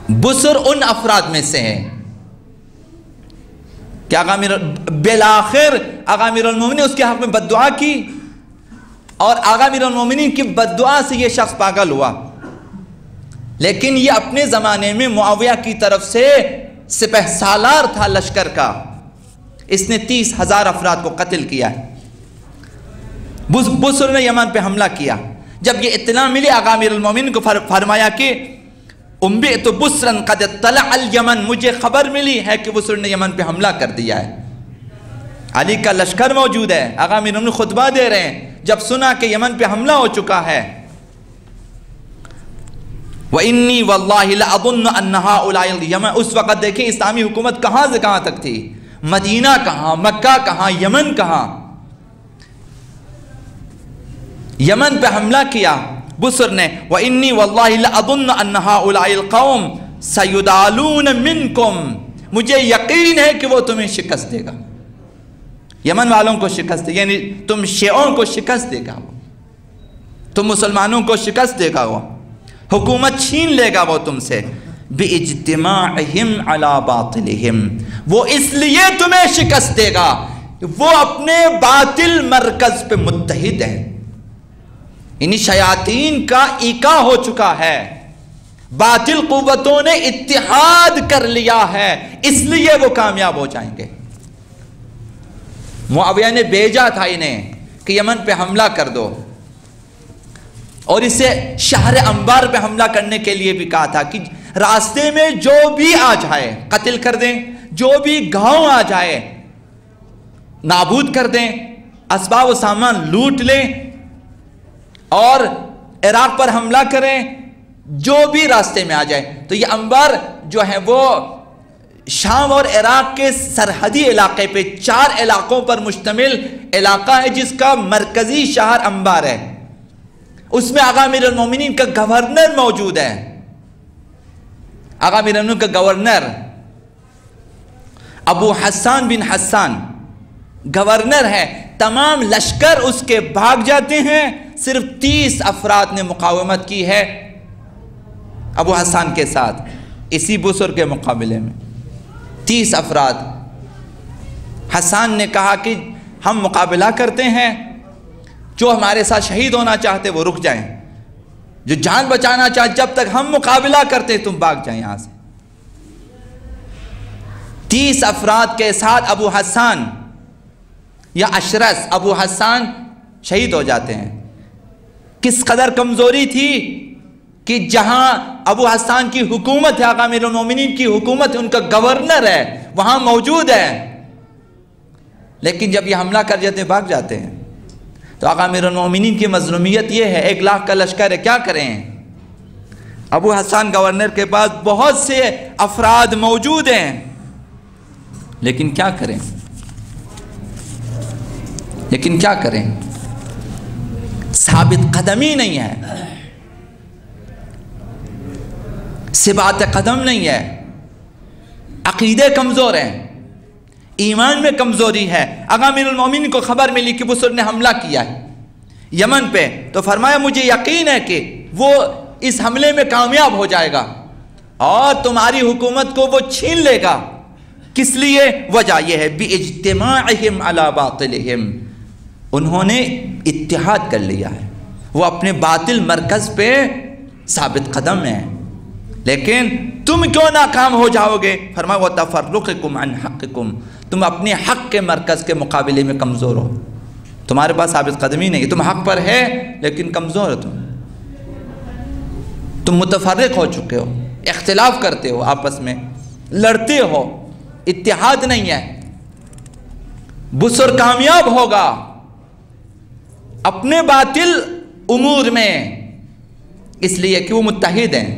بسر ان افراد میں سے ہے کہ بالآخر آقا امیر المومنین اس کے حق میں بد دعا کی، اور آقا امیر المومنین کی بد دعا سے یہ شخص پاگل ہوا۔ لیکن یہ اپنے زمانے میں معاویہ کی طرف سے سپہ سالار تھا لشکر کا، اس نے 30,000 افراد کو قتل کیا ہے۔ بسر نے یمن پہ حملہ کیا۔ جب یہ اطلاع ملی آقا امیر المومنین کو فرمایا کہ انبئت بسرا قد اطلع الیمن، مجھے خبر ملی ہے کہ بسر نے یمن پہ حملہ کر دیا ہے۔ علی کا لشکر موجود ہے، آقا امیر المومنین خطبہ دے رہے ہیں، جب سنا کہ یمن پہ حملہ ہو چکا ہے، وَإِنِّي وَاللَّهِ لَأَظُنُّ أَنَّ هَؤُلَاءِ الْيَمَنَ، اس وقت دیکھیں اسلامی حکومت کہاں سے کہاں تک تھی، مدینہ کہاں، مکہ کہاں، یمن کہاں۔ یمن پہ حملہ کیا بسر نے، وَإِنِّي وَاللَّهِ لَأَظُنُّ أَنَّ هَؤُلَاءِ الْقَوْمِ سَيُدَالُونَ مِنْكُمْ، مجھے یقین ہے کہ وہ تمہیں شکست دے گا، یمن والوں کو شکست دے، یعنی تم شیعوں کو شکست دے گا، تم مسلمانوں کو شکست دے گا، وہ حکومت چھین لے گا وہ تم سے، بِاجْتِمَاعِهِمْ عَلَى بَاطِلِهِمْ، وہ اس لیے تمہیں شکست دے گا وہ اپنے باطل مرکز پہ متحد ہے، یعنی شیاطین کا ایکا ہو چکا ہے، باطل قوتوں نے اتحاد کر لیا ہے، اس لیے وہ کامیاب ہو جائیں گے۔ معاویہ نے بھیجا تھا انہیں کہ یمن پہ حملہ کر دو، اور اسے شہر انبار پہ حملہ کرنے کے لیے بھی کہا تھا کہ راستے میں جو بھی آ جائے قتل کر دیں، جو بھی گاؤں آ جائے نابود کر دیں، اسباب و سامان لوٹ لیں اور عراق پر حملہ کریں، جو بھی راستے میں آ جائے۔ تو یہ انبار جو ہے وہ شام اور عراق کے سرحدی علاقے پہ 4 علاقوں پر مشتمل علاقہ ہے، جس کا مرکزی شہر انبار ہے۔ اس میں آقا امیر المومنین کا گورنر موجود ہے، آقا امیر المومنین کا گورنر ابو حسان بن حسان گورنر ہے، تمام لشکر اس کے بھاگ جاتے ہیں، صرف 30 افراد نے مقاومت کی ہے ابو حسان کے ساتھ، اسی بسر کے مقابلے میں 30 افراد۔ حسان نے کہا کہ ہم مقابلہ کرتے ہیں، جو ہمارے ساتھ شہید ہونا چاہتے وہ رک جائیں، جو جان بچانا چاہتے جب تک ہم مقابلہ کرتے تم بھاگ جائیں یہاں سے۔ 30 افراد کے ساتھ ابو حسان یا اشرس ابو حسان شہید ہو جاتے ہیں۔ کس قدر کمزوری تھی کہ جہاں ابو حسان کی حکومت ہے، آقا امیر المومنین کی حکومت ہے، ان کا گورنر ہے وہاں موجود ہے، لیکن جب یہ حملہ کر جاتے ہیں بھاگ جاتے ہیں۔ تو آقا امیر المومنین کی مظلومیت یہ ہے، 1 لاکھ کا لشکر ہے، کیا کریں؟ ابو حسان گورنر کے پاس بہت سے افراد موجود ہیں، لیکن کیا کریں؟ ثابت قدمی نہیں ہے، ثبات قدم نہیں ہے، عقیدے کمزور ہیں، ایمان میں کمزوری ہے۔ آقا امیر المومنین کو خبر ملی کہ بسر نے حملہ کیا ہے یمن پہ، تو فرمایا مجھے یقین ہے کہ وہ اس حملے میں کامیاب ہو جائے گا اور تمہاری حکومت کو وہ چھین لے گا۔ کس لیے؟ وجہ یہ ہے بِاجْتِمَاعِهِمْ عَلَى بَاطِلِهِمْ، انہوں نے اتحاد کر لیا ہے، وہ اپنے باطل مرکز پہ ثابت قدم ہیں، لیکن تم کیوں ناکام ہو جاؤ گے؟ فرمایا وَتَفَرُّقِكُمْ عَنْ حَقِّكُمْ، تم اپنے حق کے مرکز کے مقابلے میں کمزور ہو، تمہارے پاس ثابت قدمی نہیں، تم حق پر ہے لیکن کمزور ہو، تم متفرق ہو چکے ہو، اختلاف کرتے ہو، آپس میں لڑتے ہو، اتحاد نہیں ہے۔ بسر کامیاب ہوگا اپنے باطل امور میں اس لیے کہ وہ متحد ہیں،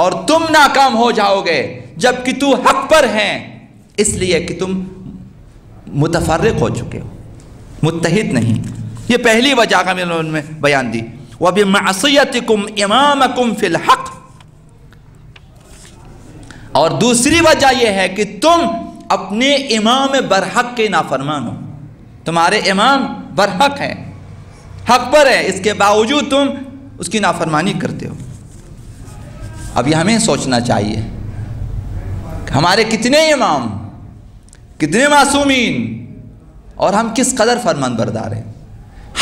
اور تم ناکام ہو جاؤ گے جبکہ تو حق پر ہیں اس لیے کہ تم متفرق ہو چکے ہو، متحد نہیں۔ یہ پہلی وجہ کا میں نے بیان دی۔ وَبِمَعْصِيَتِكُمْ إِمَامَكُمْ فِي الْحَقِّ، اور دوسری وجہ یہ ہے کہ تم اپنے امام برحق کے نافرمان ہو، تمہارے امام برحق ہے، حق پر ہے، اس کے باوجود تم اس کی نافرمانی کرتے ہو۔ اب یہ ہمیں سوچنا چاہیے کہ ہمارے کتنے امام، کتنے معصومین، اور ہم کس قدر فرمان بردار ہیں۔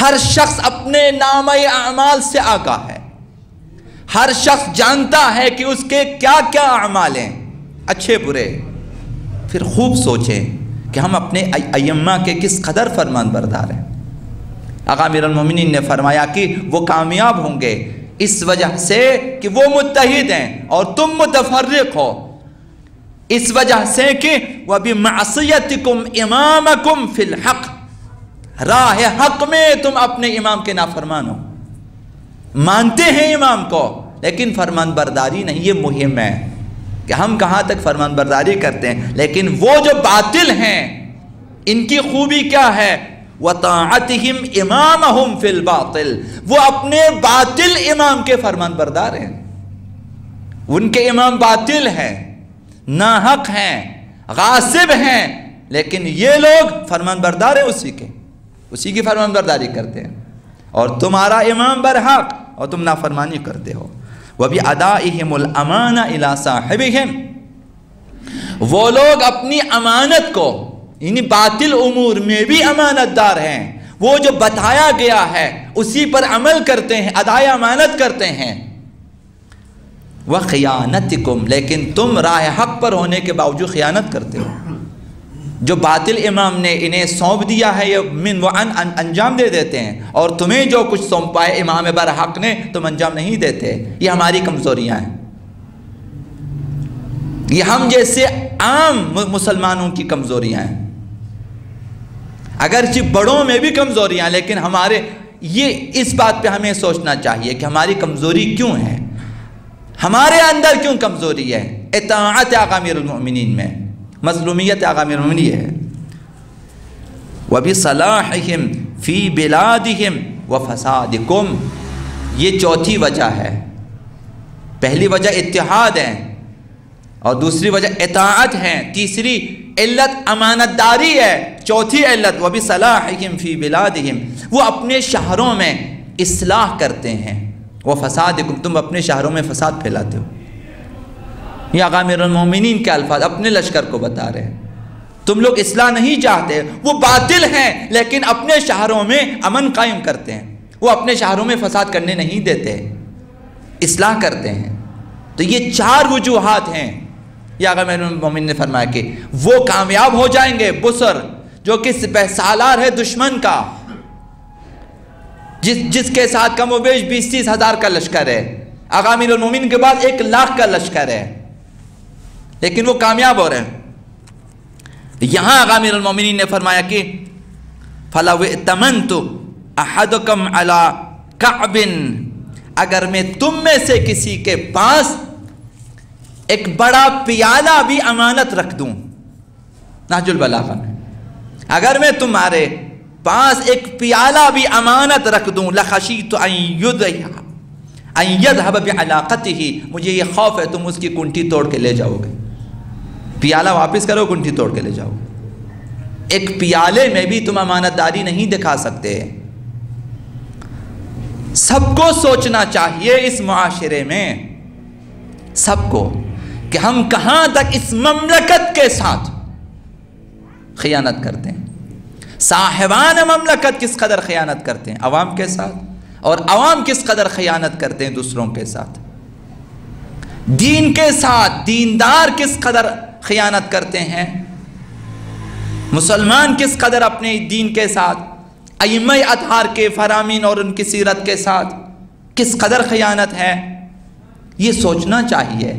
ہر شخص اپنے نامہ اعمال سے آگاہ ہے، ہر شخص جانتا ہے کہ اس کے کیا کیا اعمال ہیں، اچھے برے۔ پھر خوب سوچیں کہ ہم اپنے ائمہ کے کس قدر فرمان بردار ہیں۔ آقا امیر المومنین نے فرمایا کہ وہ کامیاب ہوں گے اس وجہ سے کہ وہ متحد ہیں اور تم متفرق ہو، اس وجہ سے کہ وَبِمَعْصِيَتِكُمْ إِمَامَكُمْ فِي الْحَقِّ، راہ حق میں تم اپنے امام کے نافرمان ہو۔ مانتے ہیں امام کو لیکن فرمان برداری نہیں۔ یہ مہم ہے کہ ہم کہاں تک فرمان برداری کرتے ہیں، لیکن وہ جو باطل ہیں ان کی خوبی کیا ہے؟ وَطَاعَتِهِمْ إِمَامَهُمْ فِي الْبَاطِلِ، وہ اپنے باطل امام کے فرمان بردار ہیں، ان کے امام باطل ہیں، ناحق ہیں، غاصب ہیں، لیکن یہ لوگ فرمان بردار ہیں، اسی کی فرمان برداری کرتے ہیں، اور تمہارا امام برحق اور تم نافرمانی کرتے ہو۔ وَبِعَدَائِهِمُ الْأَمَانَ إِلَىٰ صَاحِبِهِمْ، وہ لوگ اپنی امانت کو، یعنی باطل امور میں بھی امانت دار ہیں، وہ جو بتایا گیا ہے اسی پر عمل کرتے ہیں، ادائے امانت کرتے ہیں۔ وَخِيَانَتِكُمْ، لیکن تم راہ حق پر ہونے کے باوجود خیانت کرتے ہو۔ جو باطل امام نے انہیں سونپ دیا ہے یہ من وعن انجام دے دیتے ہیں، اور تمہیں جو کچھ سونپا ہے امام برحق نے تم انجام نہیں دیتے۔ یہ ہماری کمزوریاں ہیں، یہ ہم جیسے عام مسلمانوں کی کمزوریاں ہیں۔ اگرچہ بڑوں میں بھی کمزوریاں ہیں، لیکن ہمارے یہ اس بات پہ ہمیں سوچنا چاہیے کہ ہماری کمزوری کیوں ہے، ہمارے اندر کیوں کمزوری ہے۔ اطاعت آقا امیر المؤمنین میں مظلومیت آقا امیر المؤمنین یہ ہے۔ وَبِصَلَاحِهِمْ فِي بِلَادِهِمْ وَفَسَادِكُمْ، یہ چوتھی وجہ ہے۔ پہلی وجہ اتحاد ہے اور دوسری وجہ اطاعت ہے، تیسری علت امانت داری ہے، چوتھی علت وَبِصَلَاحِهِمْ فِي بِلَادِهِمْ، وہ اپنے شہروں میں اصلاح کرتے ہیں۔ وَفَسَادِكُمْ، تم اپنے شہروں میں فساد پھیلاتے ہو۔ یہ آقا امیر المومنین کے الفاظ اپنے لشکر کو بتا رہے ہیں، تم لوگ اصلاح نہیں چاہتے، وہ باطل ہیں لیکن اپنے شہروں میں امن قائم کرتے ہیں، وہ اپنے شہروں میں فساد کرنے نہیں دیتے، اصلاح کرتے ہیں۔ تو یہ چار وجوہات ہیں۔ یہ آقا امیر المومنین نے فرمایا کہ وہ کامیاب ہو جائیں گے، بسر جو کہ سپہ سالار ہے دشمن کا، جس کے ساتھ کم و بیش 20-30 ہزار کا لشکر ہے، آقا امیر المومنین کے بعد 1 لاکھ کا لشکر ہے، لیکن وہ کامیاب ہو رہے ہیں۔ یہاں آقا امیر المومنین نے فرمایا کہ فَلَوْ اِئْتَمَنْتُ أَحَدُكُمْ عَلَىٰ كَعْبٍ، اگر میں تم میں سے کسی کے پاس ایک بڑا پیالہ بھی امانت رکھ دوں، نہج البلاغہ میں، اگر میں تمہارے پاس ایک پیالہ بھی امانت رکھ دوں، لَخَشِيتُ أَن يَذْهَبَ بِعَلَاقَتِهِ، مجھے یہ خوف ہے تم اس کی کنٹھی توڑ کے لے جاؤ گے، پیالہ واپس کرو کنٹھی توڑ کے لے جاؤ گے۔ ایک پیالے میں بھی تم امانت داری نہیں دکھا سکتے۔ سب کو سوچنا چاہیے اس معاشرے میں، سب کو، کہ ہم کہاں تک اس مملکت کے ساتھ خیانت کرتے ہیں، صاحبان مملکت کس قدر خیانت کرتے ہیں عوام کے ساتھ، اور عوام کس قدر خیانت کرتے ہیں دوسروں کے ساتھ، دین کے ساتھ دیندار کس قدر خیانت کرتے ہیں، مسلمان کس قدر اپنے دین کے ساتھ، ائمہ اطہار کے فرامین اور ان کی سیرت کے ساتھ کس قدر خیانت ہے۔ یہ سوچنا چاہیے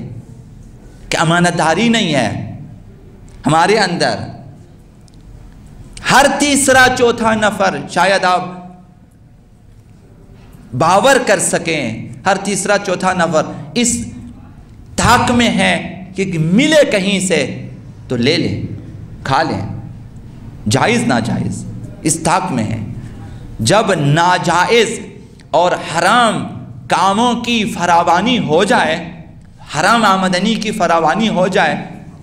کہ امانت داری نہیں ہے ہمارے اندر۔ ہر تیسرا چوتھا نفر، شاید آپ باور کر سکیں، ہر تیسرا چوتھا نفر اس تاک میں ہے کہ ملے کہیں سے تو لے لیں، کھا لیں، جائز ناجائز اس تاک میں ہے۔ جب ناجائز اور حرام کاموں کی فراوانی ہو جائے، حرام آمدنی کی فراوانی ہو جائے،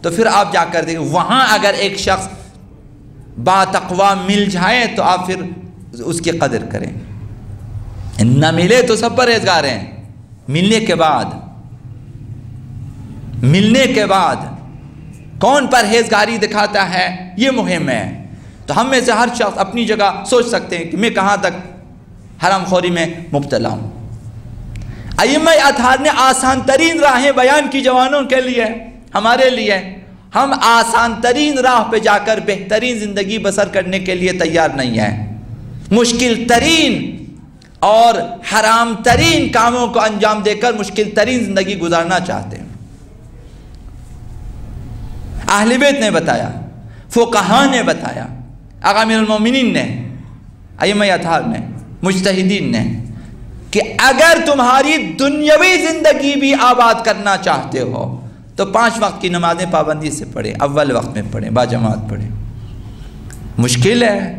تو پھر آپ جا کر دیکھیں وہاں اگر ایک شخص با تقوی مل جائے تو آپ پھر اس کی قدر کریں، نہ ملے تو سب پرہیزگار ہیں، ملنے کے بعد ملنے کے بعد کون پرہیزگاری دکھاتا ہے، یہ مہم ہے۔ تو ہم میں سے ہر شخص اپنی جگہ سوچ سکتے ہیں کہ میں کہاں تک حرام خوری میں مبتلا ہوں۔ ائمہ اطہار نے آسان ترین راہیں بیان کی جوانوں کے لیے، ہمارے لیے۔ ہم آسان ترین راہ پہ جا کر بہترین زندگی بسر کرنے کے لیے تیار نہیں ہیں، مشکل ترین اور حرام ترین کاموں کو انجام دے کر مشکل ترین زندگی گزارنا چاہتے ہیں۔ اہل بیت نے بتایا، فقہاء نے بتایا، آقا امیر المومنین نے، ائمہ اطہار نے، مجتہدین نے، کہ اگر تمہاری دنیاوی زندگی بھی آباد کرنا چاہتے ہو تو 5 وقت کی نمازیں پابندی سے پڑھیں، اول وقت میں پڑھیں، باجماعت پڑھیں۔ مشکل ہے،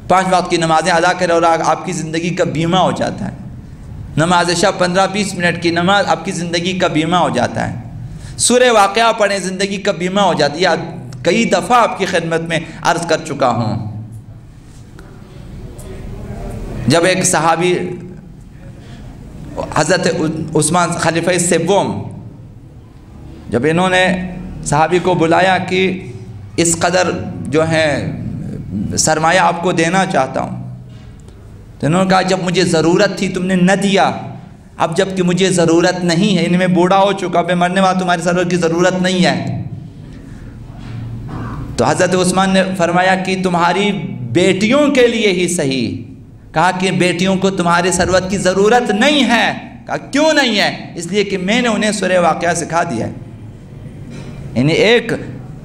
5 وقت کی نمازیں ادا کریں اور آپ کی زندگی کا بیمہ ہو جاتا ہے۔ نماز شب 15-20 منٹ کی نماز آپ کی زندگی کا بیمہ ہو جاتا ہے۔ سورہ واقعہ پڑھیں، زندگی کا بیمہ ہو جاتی ہے۔ کئی دفعہ آپ کی خدمت میں عرض کر چکا ہوں، جب ایک صحابی حضرت عثمان خلیفہ سوم، جب انہوں نے صحابی کو بلایا کہ اس قدر جو ہے سرمایہ آپ کو دینا چاہتا ہوں، تو انہوں نے کہا جب مجھے ضرورت تھی تم نے نہ دیا، اب جب کہ مجھے ضرورت نہیں ہے، ان میں بوڑھا ہو چکا، میں مرنے والا، تمہاری ضرورت کی ضرورت نہیں ہے۔ تو حضرت عثمان نے فرمایا کہ تمہاری بیٹیوں کے لیے ہی صحیح، کہا کہ بیٹیوں کو تمہاری ثروت کی ضرورت نہیں ہے۔ کہا کیوں نہیں ہے؟ اس لیے کہ میں نے انہیں سورہ واقعہ سکھا دیا ہے۔ یعنی ایک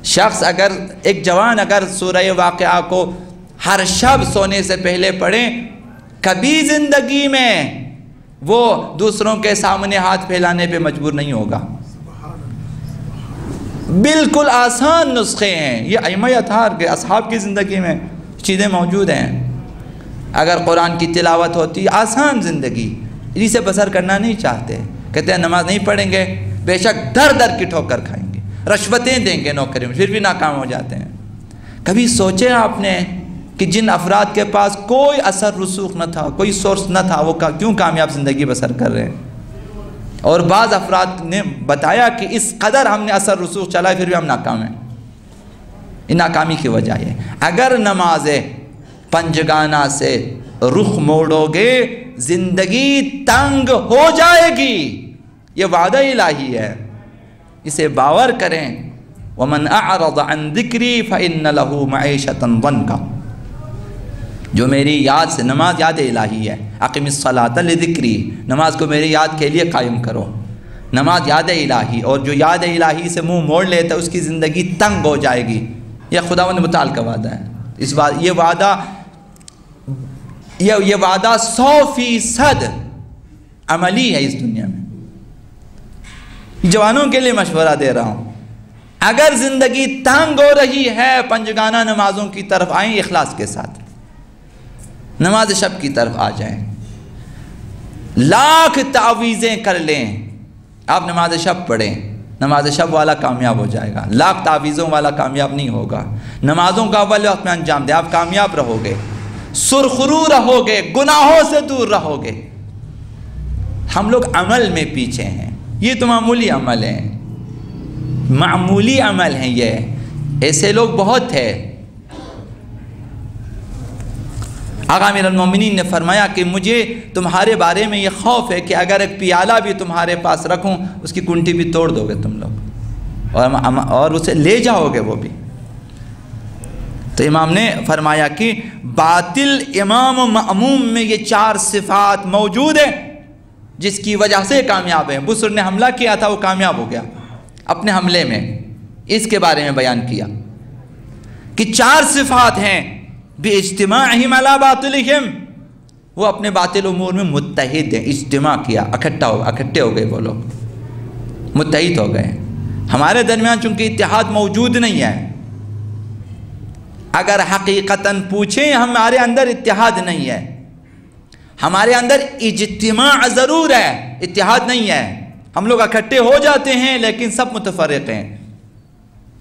شخص اگر، ایک جوان اگر سورہ واقعہ کو ہر شب سونے سے پہلے پڑھیں، کبھی زندگی میں وہ دوسروں کے سامنے ہاتھ پھیلانے پہ مجبور نہیں ہوگا۔ بالکل آسان نسخے ہیں یہ، ائمہ اطہار کے اصحاب کی زندگی میں چیزیں موجود ہیں۔ اگر قرآن کی تلاوت ہوتی، آسان زندگی، جسے بسر کرنا نہیں چاہتے، کہتے ہیں نماز نہیں پڑھیں گے، بے شک در در کی ٹھوکر کھائیں گے، رشوتیں دیں گے نوکری میں، پھر بھی ناکام ہو جاتے ہیں۔ کبھی سوچیں آپ نے کہ جن افراد کے پاس کوئی اثر رسوخ نہ تھا، کوئی سورس نہ تھا، وہ کیوں کامیاب زندگی بسر کر رہے ہیں؟ اور بعض افراد نے بتایا کہ اس قدر ہم نے اثر رسوخ چلا ہے پھر بھی ہم ناکام ہیں۔ ان ناکامی کی وجہ ہے اگر نماز پنجگانہ سے رخ موڑو گے زندگی تنگ ہو جائے گی، یہ وعدہ الہی ہے، اسے باور کریں۔ وَمَنْ أَعْرَضَ عَنْ ذِكْرِي فَإِنَّ لَهُ مَعِيشَةً ضَنْكًا، جو میری یاد سے، نماز یاد الہی ہے، اقم الصلاۃ لذکری، نماز کو میری یاد کے لیے قائم کرو، نماز یاد الہی، اور جو یاد الہی سے منہ موڑ لیتا ہے اس کی زندگی تنگ ہو جائے گی، یہ خداوند متعال کا وعدہ ہے۔ یہ وعدہ 100% عملی ہے اس دنیا میں۔ جوانوں کے لیے مشورہ دے رہا ہوں، اگر زندگی تنگ ہو رہی ہے پنجگانہ نمازوں کی طرف آئیں، اخلاص کے ساتھ نماز شب کی طرف آ جائیں۔ لاکھ تعویذیں کر لیں، آپ نماز شب پڑھیں، نماز شب والا کامیاب ہو جائے گا، لاکھ تعویذوں والا کامیاب نہیں ہوگا۔ نمازوں کا اول وقت میں انجام دیں، آپ کامیاب رہو گے، سرخرو رہو گے، گناہوں سے دور رہو گے۔ ہم لوگ عمل میں پیچھے ہیں، یہ تو معمولی عمل ہیں، معمولی عمل ہیں، یہ ایسے لوگ بہت تھے۔ آقا امیر المومنین نے فرمایا کہ مجھے تمہارے بارے میں یہ خوف ہے کہ اگر ایک پیالہ بھی تمہارے پاس رکھوں اس کی کنٹی بھی توڑ دو گے تم لوگ، اور اسے لے جاؤ گے وہ بھی۔ تو امام نے فرمایا کہ باطل امام و مأموم میں یہ 4 صفات موجود ہیں جس کی وجہ سے کامیاب ہیں۔ بسر نے حملہ کیا تھا، وہ کامیاب ہو گیا اپنے حملے میں، اس کے بارے میں بیان کیا کہ 4 صفات ہیں۔ بِاجْتِمَاعِهِمْ عَلَى بَاطِلِهِمْ، وہ اپنے باطل امور میں متحد ہیں، اجتماع کیا، اکٹھے ہو گئے، وہ لوگ متحد ہو گئے۔ ہمارے درمیان چونکہ اتحاد موجود نہیں ہے، اگر حقیقتاً پوچھیں ہمارے اندر اتحاد نہیں ہے، ہمارے اندر اجتماع ضرور ہے، اتحاد نہیں ہے۔ ہم لوگ اکٹھے ہو جاتے ہیں لیکن سب متفرق ہیں،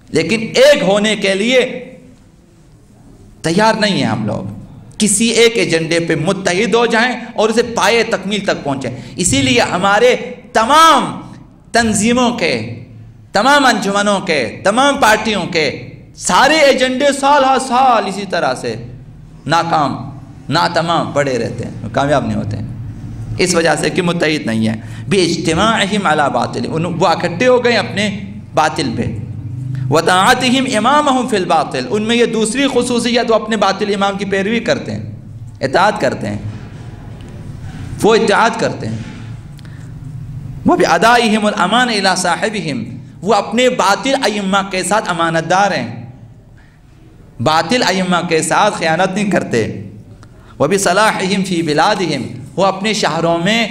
لیکن ایک ہونے کے لیے تیار نہیں ہیں۔ ہم لوگ کسی ایک ایجنڈے پہ متحد ہو جائیں اور اسے پائے تکمیل تک پہنچیں۔ اسی لیے ہمارے تمام تنظیموں کے تمام انجمنوں کے، تمام پارٹیوں کے سارے ایجنڈے سال ہر سال اسی طرح سے ناکام ناتمام پڑے رہتے ہیں، کامیاب نہیں ہوتے ہیں، اس وجہ سے کہ متحد نہیں ہے۔ باجتماعہم علی باطل، وہ اکٹھے ہو گئے اپنے باطل پہ، وطاعتہم امامہم فی الباطل، ان میں یہ دوسری خصوصیت، وہ اپنے باطل امام کی پیروی کرتے ہیں، اطاعت کرتے ہیں، وہ اطاعت کرتے ہیں۔ وبادائہم الامان الی صاحبہم، وہ اپنے باطل ائمہ کے ساتھ امانت دار ہیں، باطل ائمہ کے ساتھ خیانت نہیں کرتے۔ وبصلاحہم فی بلادہم، وہ اپنے شہروں میں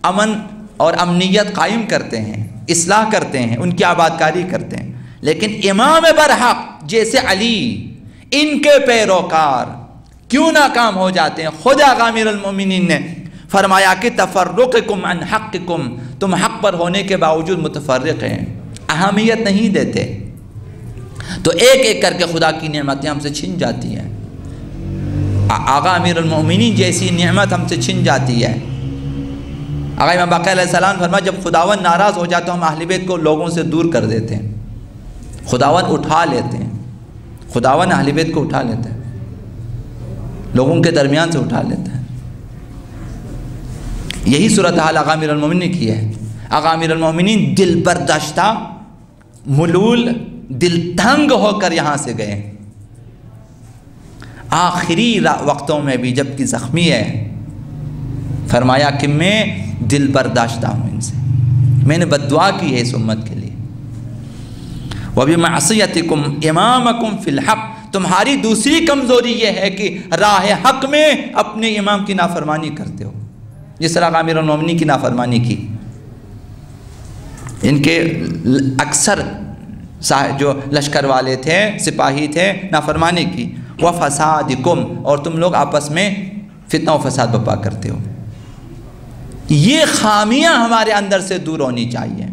امن اور امنیت قائم کرتے ہیں، اصلاح کرتے ہیں، ان کی آباد کاری کرتے ہیں۔ لیکن امام برحق جیسے علی، ان کے پیروکار کیوں ناکام ہو جاتے ہیں؟ خود آقا امیر المومنین نے فرمایا کہ تفرقکم عن حقکم، تم حق پر ہونے کے باوجود متفرق ہیں، اہمیت نہیں دیتے، تو ایک ایک کر کے خدا کی نعمتیں ہم سے چھن جاتی ہیں۔ آقا امیر المومنین جیسی نعمت ہم سے چھن جاتی ہے۔ آقا امام باقر علیہ السلام فرمایا جب خداوند ناراض ہو جاتا ہم اہل بیت کو لوگوں سے دور کر دیتے ہیں، خداوند اٹھا لیتے ہیں، خداوند اہل بیت کو اٹھا لیتے ہیں، لوگوں کے درمیان سے اٹھا لیتے ہیں۔ یہی صورتحال آقا امیر المومنین نے کی ہے۔ آقا امیر المومنین دل برداشتہ، ملول، دل تنگ ہو کر یہاں سے گئے، آخری وقتوں میں بھی جب کہ زخمی ہے، فرمایا کہ میں دل برداشتہ ہوں ان سے، میں نے بد دعا کی ہے اس امت کے لیے۔ وَبِمَعْصِيَتِكُمْ إِمَامَكُمْ فِي الْحَقِّ، تمہاری دوسری کمزوری یہ ہے کہ راہ حق میں اپنے امام کی نافرمانی کرتے ہو، جس طرح امیر المومنین کی نافرمانی کی۔ ان کے اکثر جو لشکر والے تھے، سپاہی تھے، نافرمانی کی۔ وَفَسَادِكُمْ، اور تم لوگ آپس میں فتنہ و فساد برپا کرتے ہو۔ یہ خامیاں ہمارے اندر سے دور ہونی چاہیے۔